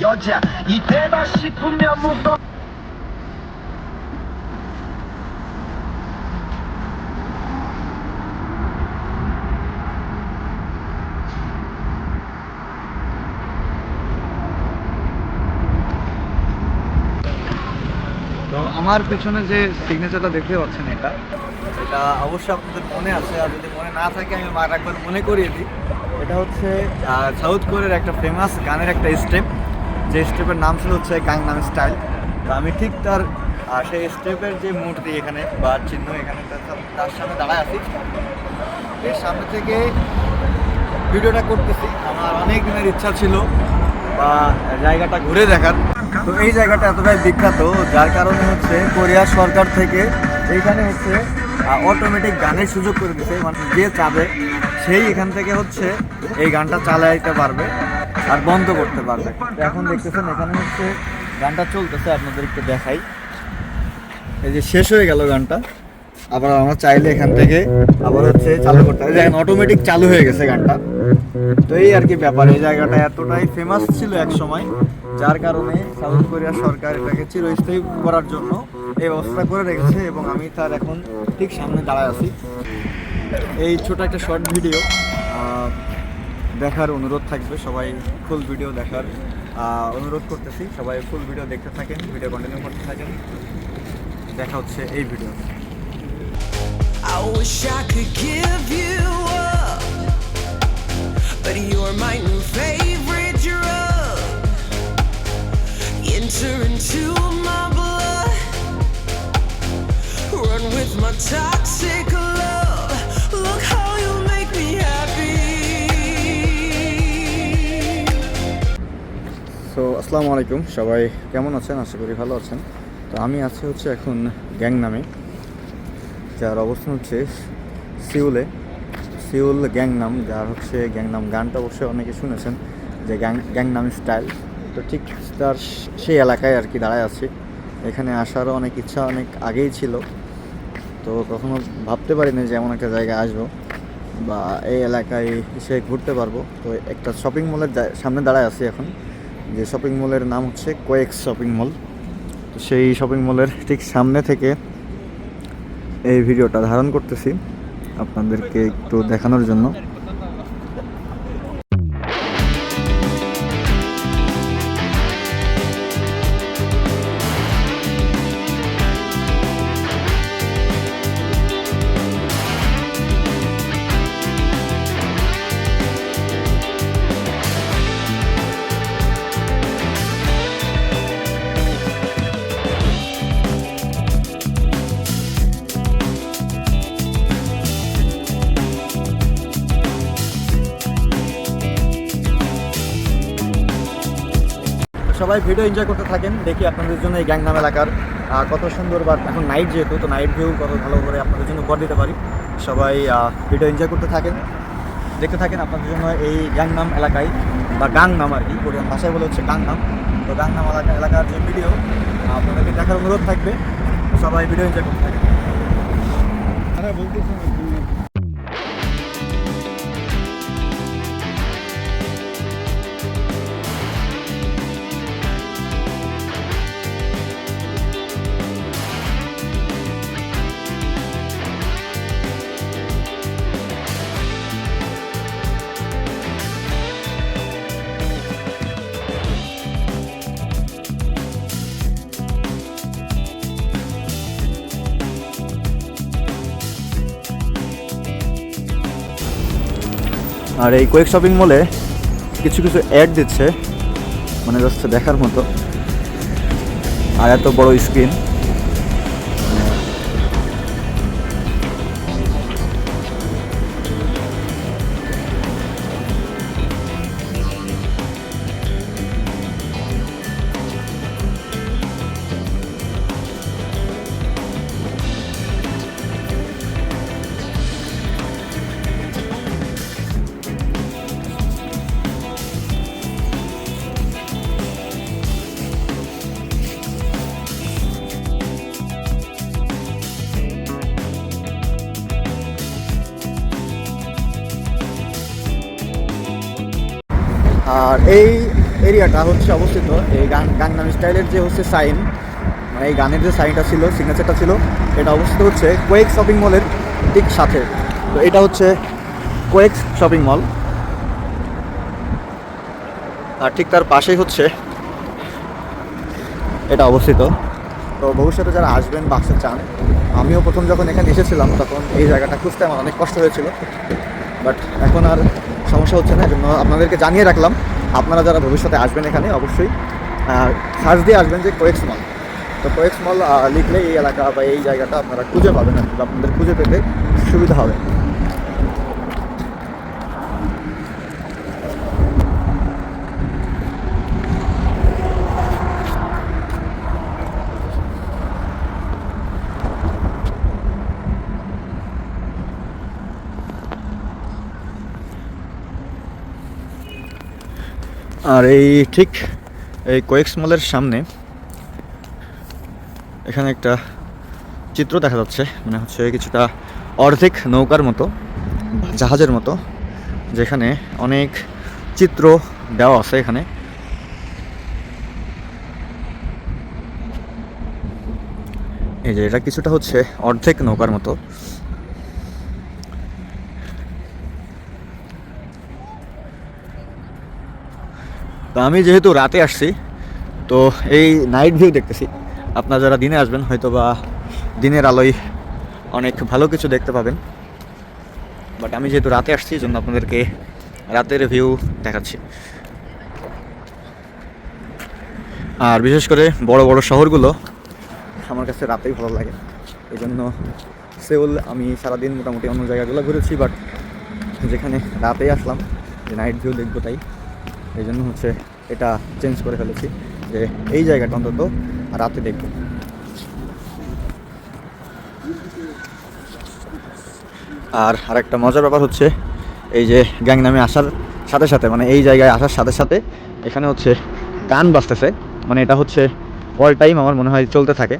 여자 이때다 싶으면 무섭 তো আমার পেছনে যে সিগনেচারটা দেখতে পাচ্ছেন এটা অবশ্যই আপনাদের মনে আছে, আর যদি মনে না থাকে আমি একবার মনে করিয়ে দিই। এটা হচ্ছে সাউথ কোরিয়ার একটা ফেমাস গানের একটা স্টেপ, যে স্টেপের নাম ছিল হচ্ছে গাংনাম স্টাইল। তো আমি ঠিক তার সেই স্টেপের যে মূর্তি এখানে বা চিহ্ন এখানে তার সামনে দাঁড়ায় আছি। এর সামনে থেকে ভিডিওটা করতেছি। আমার অনেক দিনের ইচ্ছা ছিল বা জায়গাটা ঘুরে দেখার। তো এই জায়গাটা এতটাই বিখ্যাত যার কারণে হচ্ছে কোরিয়া সরকার থেকে এইখানে হচ্ছে অটোমেটিক গানের সুযোগ করে দিচ্ছে। মানে যে চাবে সেই এখান থেকে হচ্ছে এই গানটা চালাইতে পারবে আর বন্ধ করতে পারবে। তো এখন দেখতেছেন এখানে হচ্ছে গানটা চলতেছে, আপনাদের একটু দেখাই। এই যে শেষ হয়ে গেল গানটা, আবার আমরা চাইলে এখান থেকে আবার হচ্ছে চালু করতে হবে। দেখেন অটোমেটিক চালু হয়ে গেছে গানটা। তো এই আর কি ব্যাপার। এই জায়গাটা এতটাই ফেমাস ছিল এক সময়, যার কারণে সাউথ কোরিয়া সরকার এটাকে চিরস্থায়ী করার জন্য এই ব্যবস্থা করে রেখেছে এবং আমি তার এখন ঠিক সামনে দাঁড়ায় আছি। এই ছোট একটা শর্ট ভিডিও দেখার অনুরোধ থাকবে, সবাই ফুল ভিডিও দেখার অনুরোধ করতেছি। সবাই ফুল ভিডিও দেখতে থাকেন, ভিডিও কন্টিনিউ করতে থাকেন। দেখা হচ্ছে এই video. I wish I could give you up, but you're my new favorite drug. Enter into my blood, run with my toxic love. Look how you make me happy. So আসসালামু আলাইকুম, সবাই কেমন আছেন? আশা করি ভালো আছেন। তো আমি আছি হচ্ছে এখন গ্যাংনামে, যার অবস্থান হচ্ছে সিউল গ্যাংনাম, যার হচ্ছে গ্যাংনাম গানটা অবশ্যই অনেকে শুনেছেন, যে গ্যাংনাম স্টাইল। তো ঠিক তার সেই এলাকায় আর কি দাঁড়ায় আছি। এখানে আসারও অনেক ইচ্ছা অনেক আগেই ছিল, তো কখনো ভাবতে পারিনি যে এমন একটা জায়গায় আসবো বা এই এলাকায় এসে ঘুরতে পারবো। তো একটা শপিং মলের সামনে দাঁড়ায় আছি এখন, যে শপিং মলের নাম হচ্ছে কোয়েক্স শপিং মল। তো সেই শপিং মলের ঠিক সামনে থেকে এই ভিডিওটা ধারণ করতেছি আপনাদেরকে একটু দেখানোর জন্য। সবাই ভিডিও এনজয় করতে থাকেন, দেখি আপনাদের জন্য এই গ্যাংনাম এলাকার কত সুন্দর, বা এখন নাইট যেহেতু, তো নাইট ভিউ কত ভালো করে আপনাদের জন্য করে দিতে পারি। সবাই ভিডিও এনজয় করতে থাকেন, দেখতে থাকেন। আপনাদের জন্য এই গ্যাংনাম এলাকায় বা গাংনাম আর কি, কোরিয়ান ভাষায় বলে হচ্ছে গাংনাম। তো গাংনাম এলাকার যে ভিডিও আপনাদেরকে দেখার অনুরোধ থাকবে, সবাই ভিডিও এনজয় করতে থাকেন। আর এই কোয়েক শপিং মলে কিছু কিছু অ্যাড দিচ্ছে, মানে যাচ্ছে দেখার মতো। আর এত বড় স্ক্রিন, আর এই এরিয়াটা হচ্ছে অবস্থিত এই গাংনাম স্টাইলের যে হচ্ছে সাইন, মানে এই গানের যে সাইনটা ছিল, সিগনেচারটা ছিল, এটা অবস্থিত হচ্ছে কোয়েক্স শপিং মলের ঠিক সাথে। তো এটা হচ্ছে কোয়েক্স শপিং মল, আর ঠিক তার পাশেই হচ্ছে এটা অবস্থিত। তো ভবিষ্যতে যারা আসবেন বা আসতে চান, আমিও প্রথম যখন এখানে এসেছিলাম তখন এই জায়গাটা খুঁজতে আমার অনেক কষ্ট হয়েছিল, বাট এখন আর সমস্যা হচ্ছে না। জন্য আপনাদেরকে জানিয়ে রাখলাম, আপনারা যারা ভবিষ্যতে আসবেন এখানে অবশ্যই সার্চ দিয়ে আসবেন যে কোয়েক্স মল। তো কোয়েক্স মল লিখলে এই এলাকা বা এই জায়গাটা আপনারা খুঁজে পাবেন, আর আপনাদের খুঁজে পেতে সুবিধা হবে। আর এই ঠিক এই কোয়েক্স মলের সামনে এখানে একটা চিত্র দেখা যাচ্ছে, মানে হচ্ছে কিছুটা অর্ধেক নৌকার মতো বা জাহাজের মতো, যেখানে অনেক চিত্র দেওয়া আছে এখানে। এই যে এটা কিছুটা হচ্ছে অর্ধেক নৌকার মতো। তো আমি যেহেতু রাতে আসছি, তো এই নাইট ভিউ দেখতেছি। আপনারা যারা দিনে আসবেন হয়তো বা দিনের আলোয় অনেক ভালো কিছু দেখতে পাবেন, বাট আমি যেহেতু রাতে আসছি জন্য আপনাদেরকে রাতের ভিউ দেখাচ্ছি। আর বিশেষ করে বড় বড় শহরগুলো আমার কাছে রাতেই ভালো লাগে। এই জন্য সেউল আমি সারাদিন মোটামুটি অন্য জায়গাগুলো ঘুরেছি, বাট যেখানে রাতেই আসলাম যে নাইট ভিউ দেখবো, তাই এই জন্য হচ্ছে এটা চেঞ্জ করে ফেলেছি যে এই জায়গাটা অন্তত রাতে দেখব। আর আরেকটা মজার ব্যাপার হচ্ছে এই যে গ্যাংনামে আসার সাথে সাথে, মানে এই জায়গায় আসার সাথে সাথে এখানে হচ্ছে গান বাজতেছে, মানে এটা হচ্ছে অল টাইম আমার মনে হয় চলতে থাকে।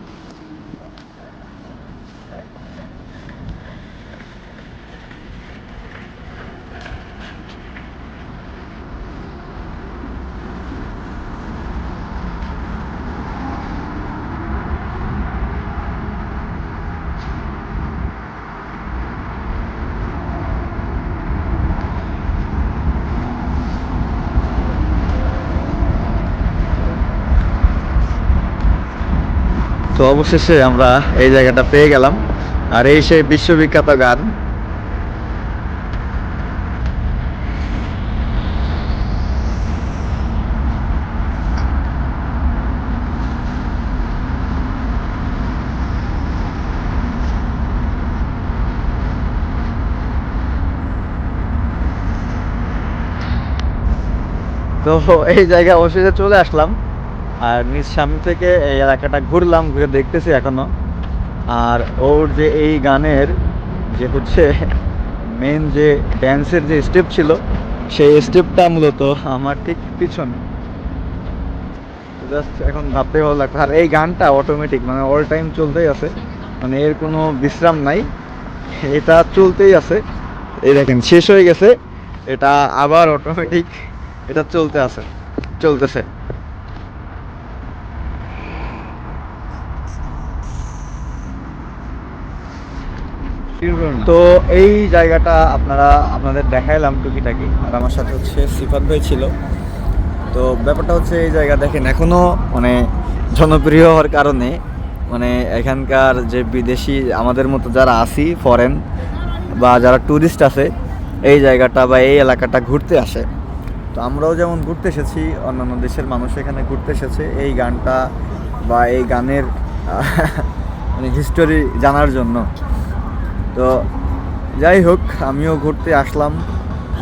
তো অবশেষে আমরা এই জায়গাটা পেয়ে গেলাম, আর এই সেই বিশ্ববিখ্যাত গান। তো এই জায়গায় অবশেষে চলে আসলাম, আর নিজ সামনে থেকে এই এলাকাটা ঘুরলাম, ঘুরে দেখতেছি এখনো। আর ওর যে এই গানের যে হচ্ছে মেন যে ড্যান্সের যে স্টেপ ছিল, সেই স্টেপটা মূলত আমার ঠিক পিছনে। জাস্ট এখন ভাবতে ভালো লাগতো। আর এই গানটা অটোমেটিক, মানে অল টাইম চলতেই আছে, মানে এর কোনো বিশ্রাম নাই, এটা চলতেই আছে। এই দেখেন শেষ হয়ে গেছে, এটা আবার অটোমেটিক এটা চলতেছে। তো এই জায়গাটা আপনাদের দেখাইলাম টুকিটাকি, আর আমার সাথে হচ্ছে সিফাত ভাই ছিল। তো ব্যাপারটা হচ্ছে এই জায়গা দেখেন এখনও মানে জনপ্রিয় হওয়ার কারণে, মানে এখানকার যে বিদেশি আমাদের মতো যারা আসি, ফরেন বা যারা ট্যুরিস্ট আছে, এই জায়গাটা বা এই এলাকাটা ঘুরতে আসে। তো আমরাও যেমন ঘুরতে এসেছি, অন্যান্য দেশের মানুষ এখানে ঘুরতে এসেছে এই গানটা বা এই গানের মানে হিস্টোরি জানার জন্য। তো যাই হোক, আমিও ঘুরতে আসলাম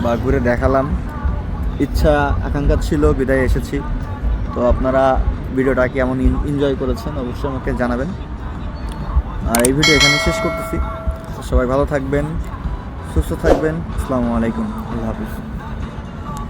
বা ঘুরে দেখালাম, ইচ্ছা আকাঙ্ক্ষা ছিল বিদায় এসেছি। তো আপনারা ভিডিওটা কেমন এনজয় করেছেন অবশ্যই আমাকে জানাবেন। আর এই ভিডিও এখানে শেষ করতেছি। সবাই ভালো থাকবেন, সুস্থ থাকবেন। আসসালামু আলাইকুম, আল্লাহ হাফিজ।